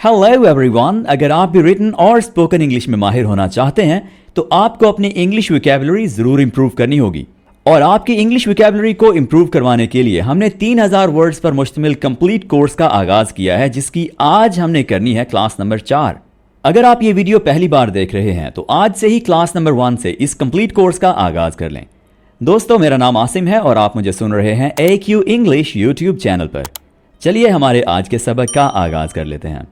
Hello everyone, अगर आप भी रिटन और स्पोकन इंग्लिश में माहिर होना चाहते हैं तो आपको अपनी इंग्लिश वोकैबुलरी जरूर इंप्रूव करनी होगी। और आपकी इंग्लिश वोकैबुलरी को इंप्रूव करवाने के लिए हमने 3000 वर्ड्स पर मुश्तमिल कंप्लीट कोर्स का आगाज किया है, जिसकी आज हमने करनी है क्लास नंबर 4। अगर आप ये वीडियो पहली बार देख रहे हैं तो आज से ही क्लास नंबर 1 से इस कंप्लीट कोर्स का आगाज कर लें। दोस्तों, मेरा नाम आसिम है और आप मुझे सुन रहे हैं AQ इंग्लिश यूट्यूब चैनल पर। चलिए हमारे आज के सबक का आगाज कर लेते हैं।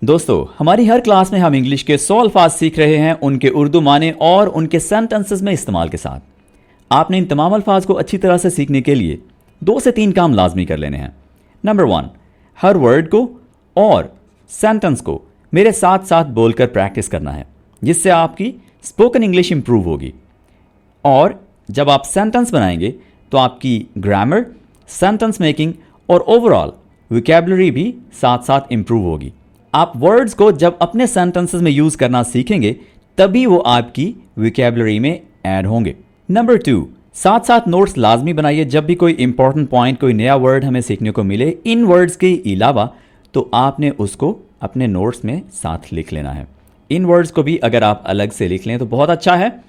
दोस्तों, हमारी हर क्लास में हम इंग्लिश के 100 अल्फाज सीख रहे हैं, उनके उर्दू माने और उनके सेंटेंसेस में इस्तेमाल के साथ। आपने इन तमाम अल्फाज को अच्छी तरह से सीखने के लिए 2 से 3 काम लाजमी कर लेने हैं। नंबर 1, हर वर्ड को और सेंटेंस को मेरे साथ साथ बोलकर प्रैक्टिस करना है, जिससे आपकी स्पोकन इंग्लिश इंप्रूव होगी। और जब आप सेंटेंस बनाएंगे तो आपकी ग्रामर, सेंटेंस मेकिंग और ओवरऑल वोकैबुलरी भी साथ साथ इंप्रूव होगी। आप वर्ड्स को जब अपने सेंटेंसेस में यूज करना सीखेंगे तभी वो आपकी वोकैबुलरी में ऐड होंगे। नंबर 2, साथ साथ नोट्स लाजमी बनाइए। जब भी कोई इंपॉर्टेंट पॉइंट, कोई नया वर्ड हमें सीखने को मिले इन वर्ड्स के अलावा, तो आपने उसको अपने नोट्स में साथ लिख लेना है। इन वर्ड्स को भी अगर आप अलग से लिख लें तो बहुत अच्छा है।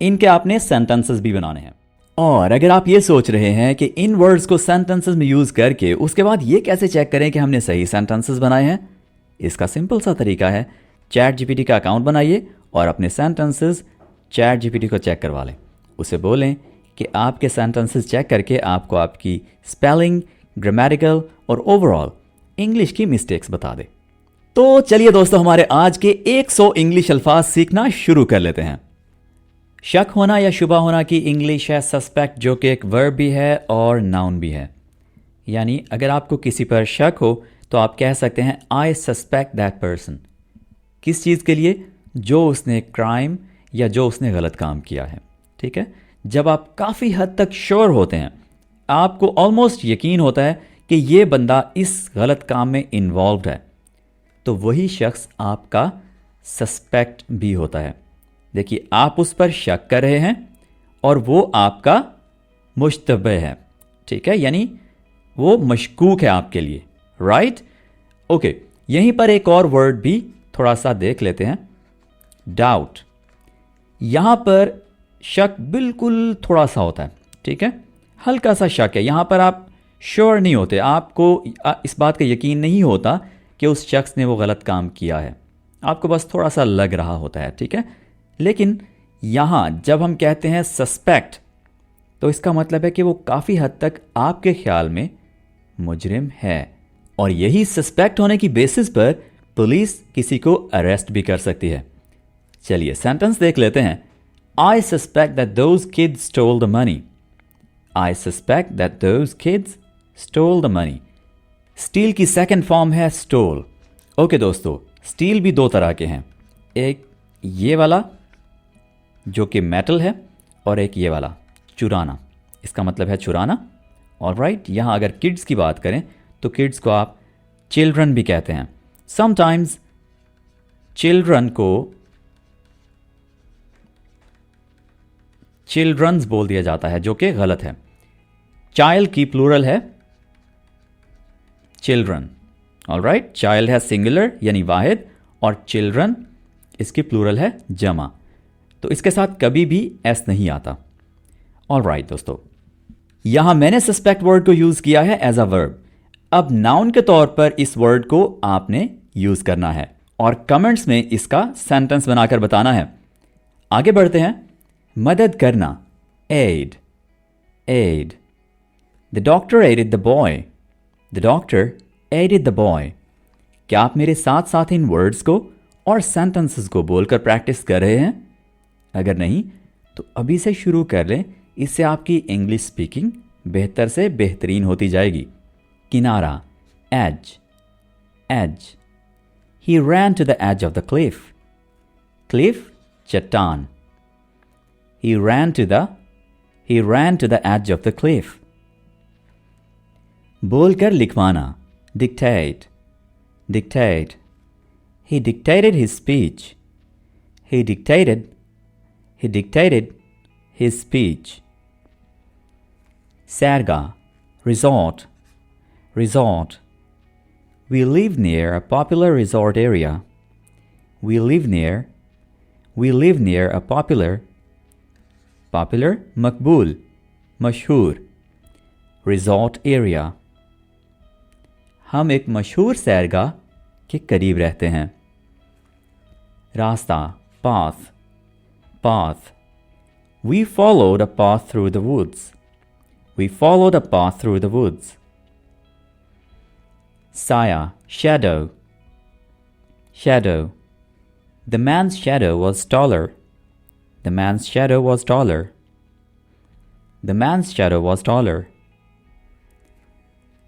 इनके आपने सेंटेंसेस भी बनाने हैं। और अगर आप ये सोच रहे हैं कि इन वर्ड्स को सेंटेंसेस में यूज करके उसके बाद ये कैसे चेक करें कि हमने सही सेंटेंसेस बनाए हैं, इसका सिंपल सा तरीका है, चैट जीपीटी का अकाउंट बनाइए और अपने सेंटेंसेस चैट जीपीटी को चेक करवा लें। उसे बोलें कि आपके सेंटेंसेस चेक करके आपको आपकी स्पेलिंग, ग्रामेटिकल और ओवरऑल इंग्लिश की मिस्टेक्स बता दे। तो चलिए दोस्तों, हमारे आज के 100 इंग्लिश अल्फाज सीखना शुरू कर लेते हैं। शक होना या शुबा होना की इंग्लिश है सस्पेक्ट, जो कि एक वर्ब भी है और नाउन भी है। यानी अगर आपको किसी पर शक हो तो आप कह सकते हैं आई सस्पेक्ट दैट पर्सन। किस चीज़ के लिए? जो उसने क्राइम या जो उसने गलत काम किया है। ठीक है, जब आप काफ़ी हद तक श्योर होते हैं, आपको ऑलमोस्ट यकीन होता है कि ये बंदा इस गलत काम में इन्वॉल्व है, तो वही शख्स आपका सस्पेक्ट भी होता है। देखिए, आप उस पर शक कर रहे हैं और वो आपका मुश्तबे है। ठीक है, यानी वो मशकूक है आपके लिए। राइट? ओके, यहीं पर एक और वर्ड भी थोड़ा सा देख लेते हैं, डाउट। यहां पर शक बिल्कुल थोड़ा सा होता है। ठीक है, हल्का सा शक है। यहां पर आप श्योर नहीं होते, आपको इस बात का यकीन नहीं होता कि उस शख्स ने वो गलत काम किया है, आपको बस थोड़ा सा लग रहा होता है। ठीक है, लेकिन यहां जब हम कहते हैं सस्पेक्ट, तो इसका मतलब है कि वो काफ़ी हद तक आपके ख्याल में मुजरिम है, और यही सस्पेक्ट होने की बेसिस पर पुलिस किसी को अरेस्ट भी कर सकती है। चलिए सेंटेंस देख लेते हैं। आई suspect that those kids stole the money. I suspect that those kids stole the money. Steel की सेकंड फॉर्म है स्टोल। ओके दोस्तों, स्टील भी 2 तरह के हैं, एक ये वाला जो कि मेटल है और एक ये वाला चुराना। इसका मतलब है चुराना। ऑलराइट, यहां अगर किड्स की बात करें तो किड्स को आप चिल्ड्रन भी कहते हैं। समटाइम्स चिल्ड्रन को चिल्ड्रंस बोल दिया जाता है, जो कि गलत है। चाइल्ड की प्लूरल है चिल्ड्रन। ऑलराइट, चाइल्ड है सिंगुलर यानी वाहिद और चिल्ड्रन इसकी प्लूरल है जमा, तो इसके साथ कभी भी एस नहीं आता। ऑलराइट दोस्तों, यहां मैंने सस्पेक्ट वर्ड को यूज किया है एज अ वर्ब। अब नाउन के तौर पर इस वर्ड को आपने यूज करना है और कमेंट्स में इसका सेंटेंस बनाकर बताना है। आगे बढ़ते हैं। मदद करना, aid, aid. The doctor aided the boy. The doctor aided the boy. क्या आप मेरे साथ साथ इन वर्ड्स को और सेंटेंसेस को बोलकर प्रैक्टिस कर रहे हैं? अगर नहीं तो अभी से शुरू कर लें, इससे आपकी इंग्लिश स्पीकिंग बेहतर से बेहतरीन होती जाएगी। किनारा, edge, edge. He ran to the edge of the cliff. Cliff, चट्टान. He ran to the edge of the cliff. बोलकर लिखवाना, dictate, dictate. He dictated his speech. He dictated his speech. Särga, resort, resort. We live near a popular resort area. We live near a popular मकबूल मशहूर resort area. हम एक मशहूर सैरगाह के करीब रहते हैं. रास्ता path. We followed a path through the woods. Saya, shadow. The man's shadow was taller.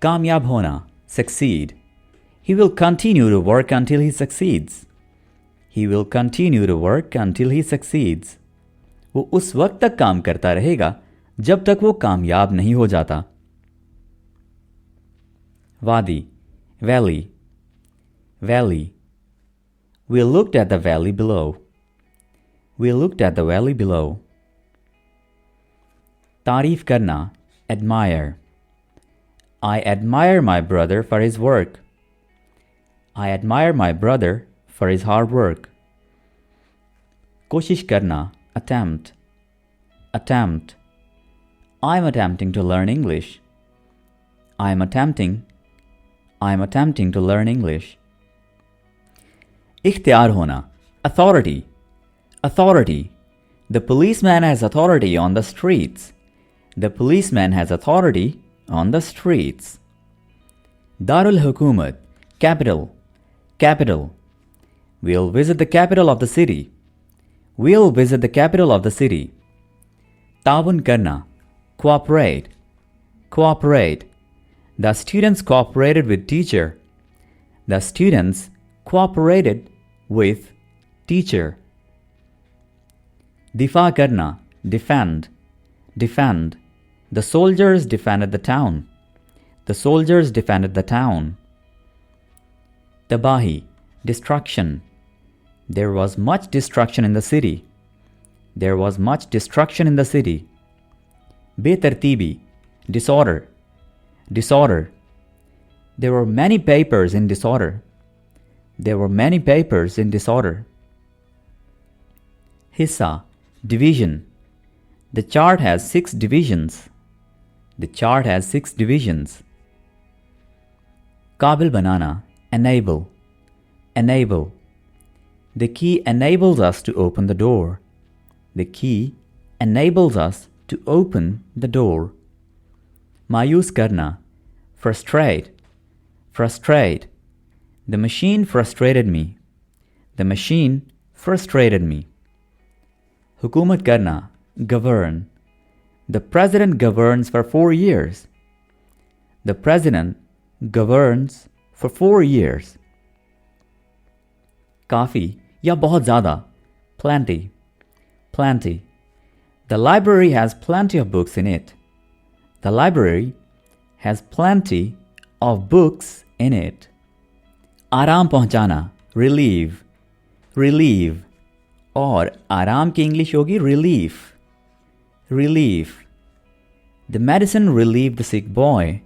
कामयाब होना, succeed. He will continue to work until he succeeds. वो उस वक्त तक काम करता रहेगा जब तक वो कामयाब नहीं हो जाता. वादी, valley. We looked at the valley below. तारीफ करना, admire. I admire my brother for his work. For his hard work. कोशिश करना, attempt. I'm attempting to learn English. I'm attempting to learn English. इख्तियार होना, authority. The policeman has authority on the streets. Darul Hukumat, capital. We'll visit the capital of the city. Taawun karna, cooperate. The students cooperated with teacher. Difa karna, defend. The soldiers defended the town. Tabahi, destruction. There was much destruction in the city. Betartibi, disorder. There were many papers in disorder. Hissa, division. The chart has 6 divisions. Qabil banana, enable. The key enables us to open the door. Mayus karna, frustrate. The machine frustrated me. Hukumat karna, govern. The president governs for 4 years. Kafi या बहुत ज़्यादा, plenty. The library has plenty of books in it. आराम पहुंचाना, relieve. और आराम की English होगी relief. The medicine relieved the sick boy.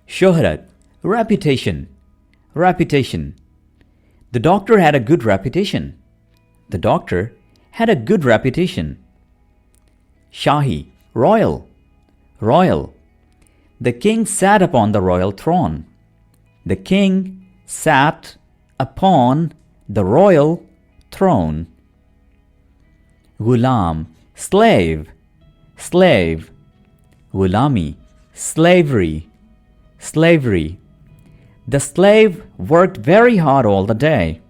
Shohrat, reputation. The doctor had a good reputation. Shahi, royal. The king sat upon the royal throne. Ghulam, slave. Ghulami, slavery. The slave worked very hard all the day.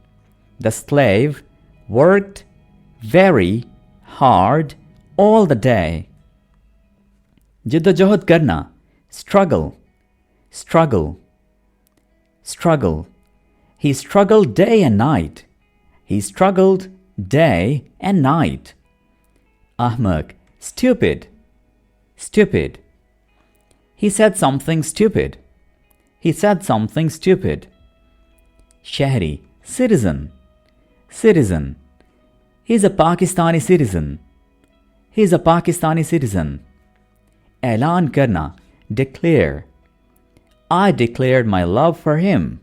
Jiddojohad karna, struggle. He struggled day and night. Ahmak, stupid. He said something stupid. Shahri, citizen. He's a Pakistani citizen. Alan karna, declare. I declared my love for him.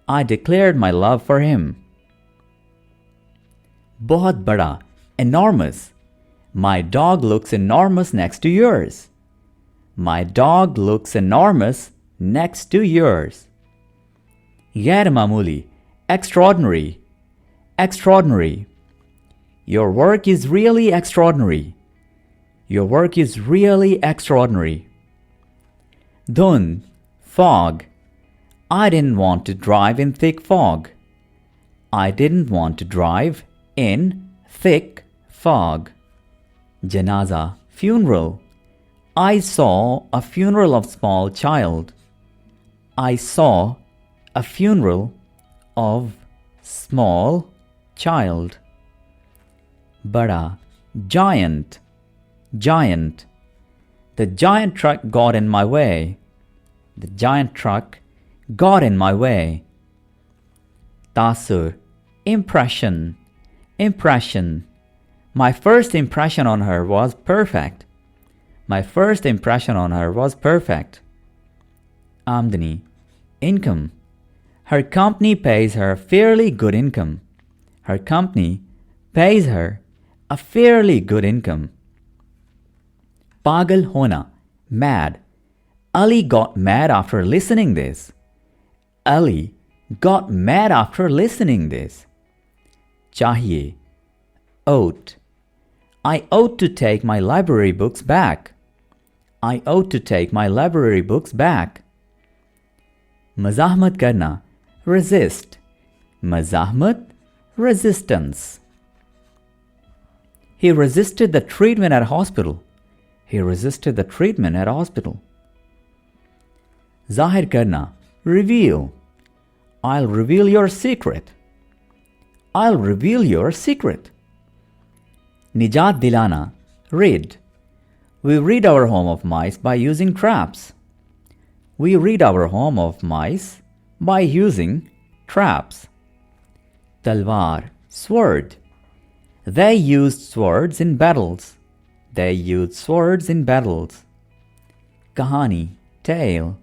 I declared my love for him. बहुत बड़ा, enormous. My dog looks enormous next to yours. My dog looks enormous next to yours. गैर मामूली, extraordinary. Extraordinary. Your work is really extraordinary. Your work is really extraordinary. Dhund, fog. I didn't want to drive in thick fog. I didn't want to drive in thick fog. Janaza, funeral. I saw a funeral of small child. I saw a funeral of small child. Bada, giant. Giant. The giant truck got in my way. The giant truck got in my way. Tasur, impression. Impression. My first impression on her was perfect. My first impression on her was perfect. Amdani, income. Her company pays her a fairly good income. Her company pays her a fairly good income. Pagal hona, mad. Ali got mad after listening this. Ali got mad after listening this. Chahiye, ought. I ought to take my library books back. I ought to take my library books back. Mazahmat karna, resist. Mazahmat, resistance. He resisted the treatment at hospital. He resisted the treatment at hospital. Zahir karna, reveal. I'll reveal your secret. I'll reveal your secret. Nijat dilana, rid. We rid our home of mice by using traps. We rid our home of mice by using traps. Talwar, sword. They used swords in battles. They used swords in battles. Kahani, tale.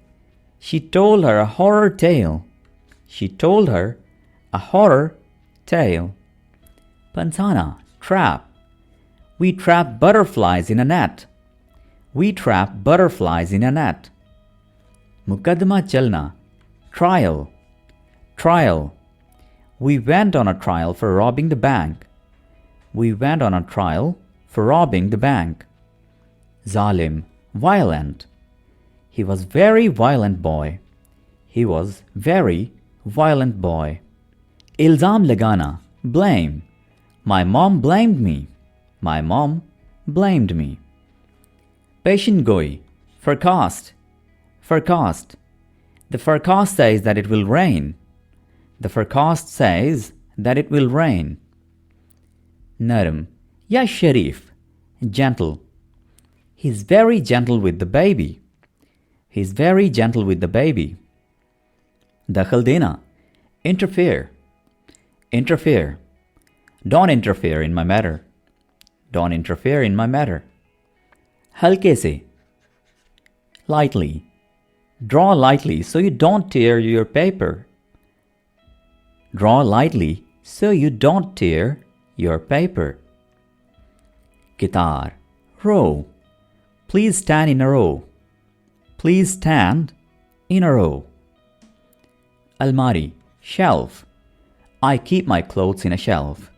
She told her a horror tale. She told her a horror tale. Pansana, trap. We trap butterflies in a net. We trap butterflies in a net. Mukaddama chalna, trial. Trial. We went on a trial for robbing the bank. We went on a trial for robbing the bank. Zalim, violent. He was very violent boy. He was very violent boy. Ilzam lagana, blame. My mom blamed me. My mom blamed me. Patient goi, forecast. Forecast. The forecast says that it will rain. The forecast says that it will rain. Naram, ya Sharif, gentle. He's very gentle with the baby. He's very gentle with the baby. Dakhal dena, interfere. Interfere. Don't interfere in my matter. Don't interfere in my matter. Halke se, lightly. Draw lightly so you don't tear your paper. Draw lightly so you don't tear your paper. Guitar, row. Please stand in a row. Please stand in a row. Almari, shelf. I keep my clothes in a shelf.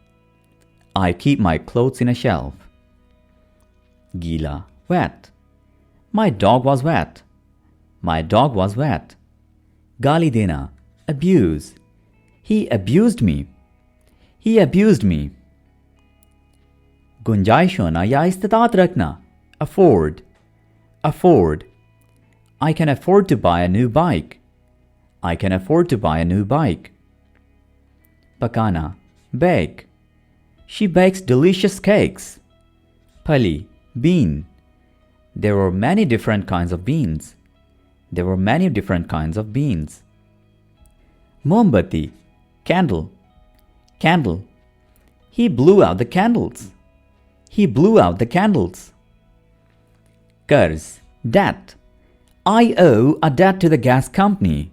I keep my clothes in a shelf. Gila, wet. My dog was wet. My dog was wet. Gali dena, abuse. He abused me. He abused me. Gunjaish hona ya istitat rakhna. Afford. Afford. I can afford to buy a new bike. I can afford to buy a new bike. Pakana, bake. She bakes delicious cakes. Pali, bean. There were many different kinds of beans. There were many different kinds of beans. Mombati, candle. Candle. He blew out the candles. He blew out the candles. Qarz, debt. I owe a debt to the gas company.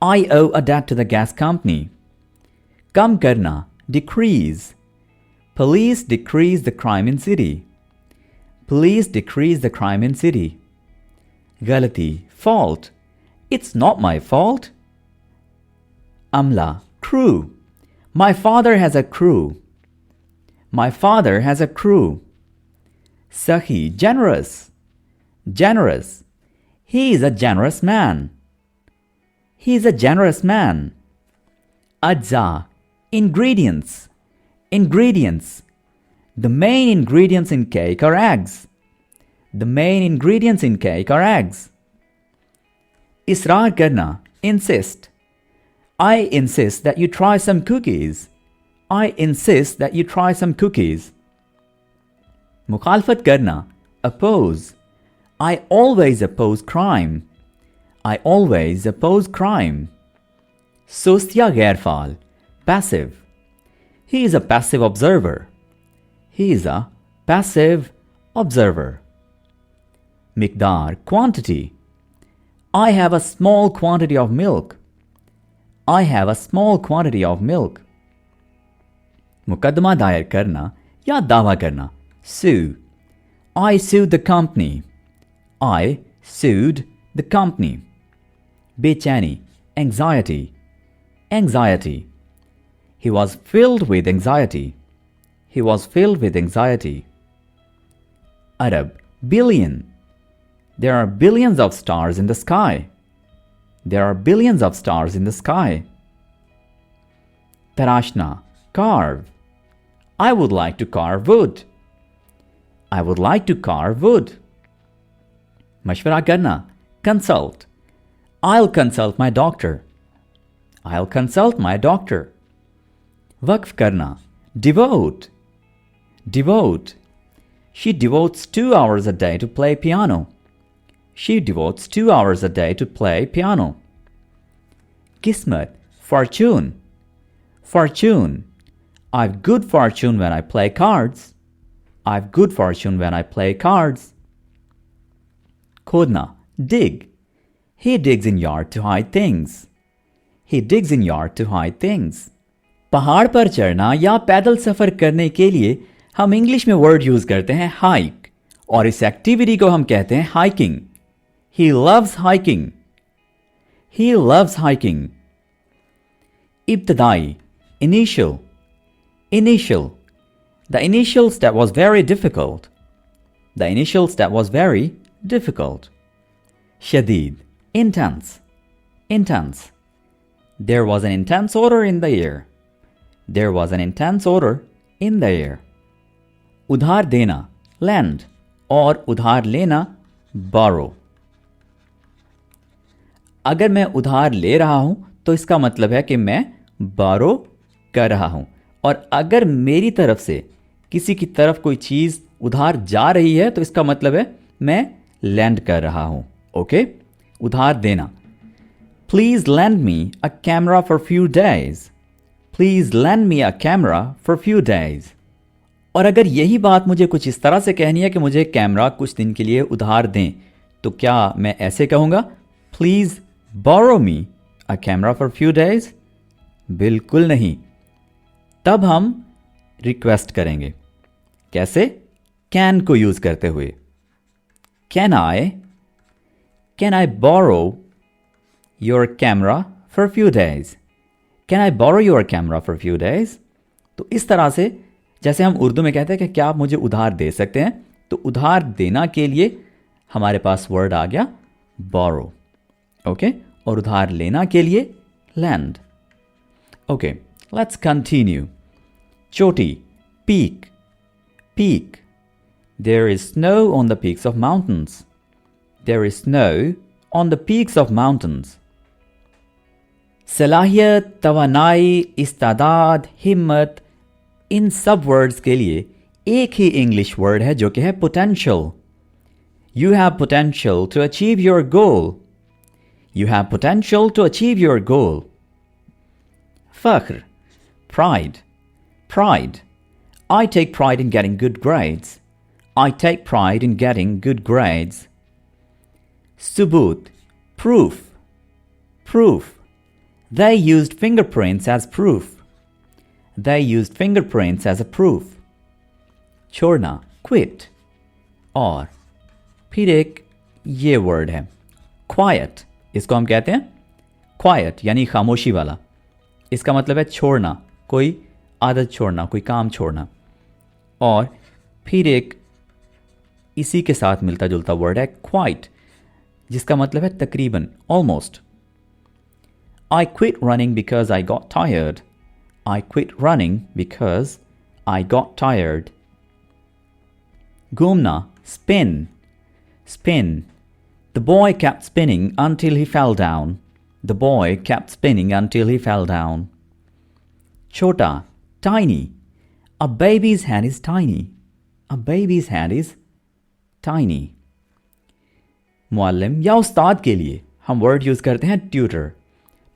I owe a debt to the gas company. कम करना, decrease. Police decrease the crime in city. Police decrease the crime in city. गलती, fault. It's not my fault. Amla, crew. My father has a crew. My father has a crew. Sahi, generous. Generous. He is a generous man. He is a generous man. Ajza, ingredients. Ingredients. The main ingredients in cake are eggs. The main ingredients in cake are eggs. Israr karna, insist. I insist that you try some cookies. I insist that you try some cookies. Mukhalfat karna, oppose. I always oppose crime. I always oppose crime. Sostya ghairfal, passive. He is a passive observer. He is a passive observer. Miqdar, quantity. I have a small quantity of milk. I have a small quantity of milk. मुकदमा दायर करना या दावा करना. Sue. I sued the company. I sued the company. Bechani, anxiety. Anxiety. He was filled with anxiety. He was filled with anxiety. Arab, billion. There are billions of stars in the sky. There are billions of stars in the sky. Tarashna, carve. I would like to carve wood. I would like to carve wood. Mashwara karna, consult. I'll consult my doctor. I'll consult my doctor. Waqf karna, devote. Devote. She devotes 2 hours a day to play piano. She devotes 2 hours a day to play piano. Kismet, fortune. Fortune. I've good fortune when I play cards. I've good fortune when I play cards. Khodna, dig. He digs in yard to hide things. He digs in yard to hide things. पहाड़ पर चढ़ना या पैदल सफर करने के लिए हम English में वर्ड यूज करते हैं हाइक और इस एक्टिविटी को हम कहते हैं hiking. He loves hiking. He loves hiking. Ibtidai, initial. Initial. The initial step was very difficult. The initial step was very difficult. Shadid, intense. Intense. There was an intense odor in the air. There was an intense odor in the air. उधार देना, lend, और उधार लेना, borrow. अगर मैं उधार ले रहा हूं तो इसका मतलब है कि मैं borrow कर रहा हूं, और अगर मेरी तरफ से किसी की तरफ कोई चीज उधार जा रही है तो इसका मतलब है मैं lend कर रहा हूं. ओके, उधार देना. Please lend me a camera for few days. Please lend me a camera for few days. और अगर यही बात मुझे कुछ इस तरह से कहनी है कि मुझे कैमरा कुछ दिन के लिए उधार दें, तो क्या मैं ऐसे कहूँगा, please borrow me a camera for few days? बिल्कुल नहीं. तब हम रिक्वेस्ट करेंगे. कैसे? कैन को यूज़ करते हुए. Can I borrow your camera for few days? Can I borrow your camera for few days? तो इस तरह से जैसे हम उर्दू में कहते हैं कि क्या आप मुझे उधार दे सकते हैं, तो उधार देना के लिए हमारे पास वर्ड आ गया borrow. ओके, और उधार लेना के लिए lend. Okay, let's continue. चोटी, peak. Peak. There is snow on the peaks of mountains. There is snow on the peaks of mountains. सलाहियत, तवानाई, इस्तादाद, हिम्मत, इन सब वर्ड्स के लिए एक ही इंग्लिश वर्ड है जो कि है potential. You have potential to achieve your goal. You have potential to achieve your goal. फख्र, pride. Pride. I take pride in getting good grades. I take pride in getting good grades. Subut, proof. Proof. They used fingerprints as proof. They used fingerprints as a proof. छोड़ना, quit. और फिर एक ये word है quiet. इसको हम कहते हैं quiet यानी खामोशी वाला. इसका मतलब है छोड़ना, कोई आदत छोड़ना, कोई काम छोड़ना. और फिर एक इसी के साथ मिलता जुलता वर्ड है quite, जिसका मतलब है तकरीबन, almost. I quit running because I got tired. I quit running because I got tired. Gumna, spin. Spin. The boy kept spinning until he fell down. The boy kept spinning until he fell down. Chota, tiny. A baby's hand is tiny. A baby's hand is tiny. Muallem या उस्ताद के लिए हम word use करते हैं tutor.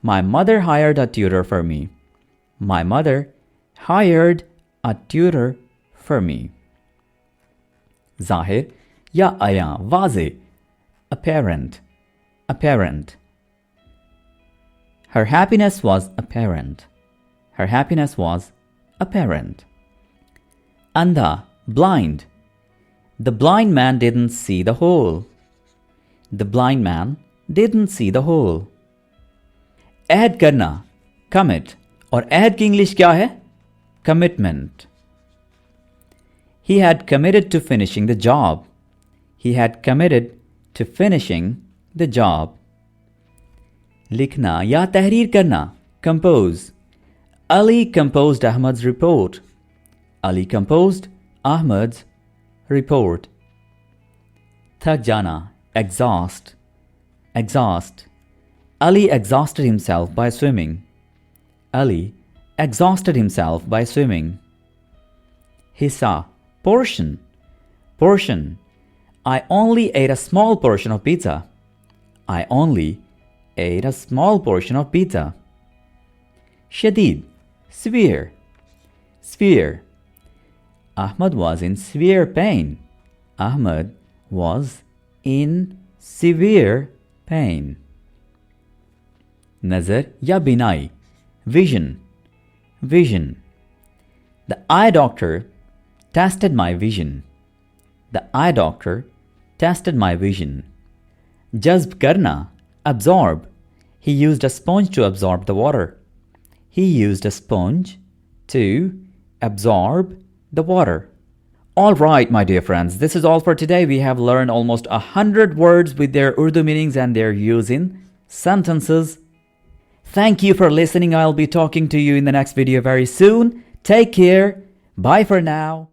My mother hired a tutor for me. My mother hired a tutor for me. ज़ाहिर या आया, वाज़े, apparent. Apparent. Her happiness was apparent. Her happiness was apparent. Andha, blind. The blind man didn't see the hole. The blind man didn't see the hole. Add करना, commit. और add की English क्या है? Commitment. He had committed to finishing the job. He had committed to finishing the job. लिखना या तहरीर करना, compose. Ali composed Ahmad's report. Ali composed Ahmad's report. थक जाना, exhaust. Exhaust. Ali exhausted himself by swimming. Ali exhausted himself by swimming. Hissa, portion. Portion. I only ate a small portion of pizza. I only ate a small portion of pizza. Shadid, severe. Severe. Ahmad was in severe pain. Ahmad was in severe pain. Nazar ya binai, vision. Vision. The eye doctor tested my vision. The eye doctor tested my vision. Jazb karna, absorb. He used a sponge to absorb the water. He used a sponge to absorb the water. All right, my dear friends, this is all for today. We have learned almost 100 words with their Urdu meanings and their use in sentences. Thank you for listening. I'll be talking to you in the next video very soon. Take care. Bye for now.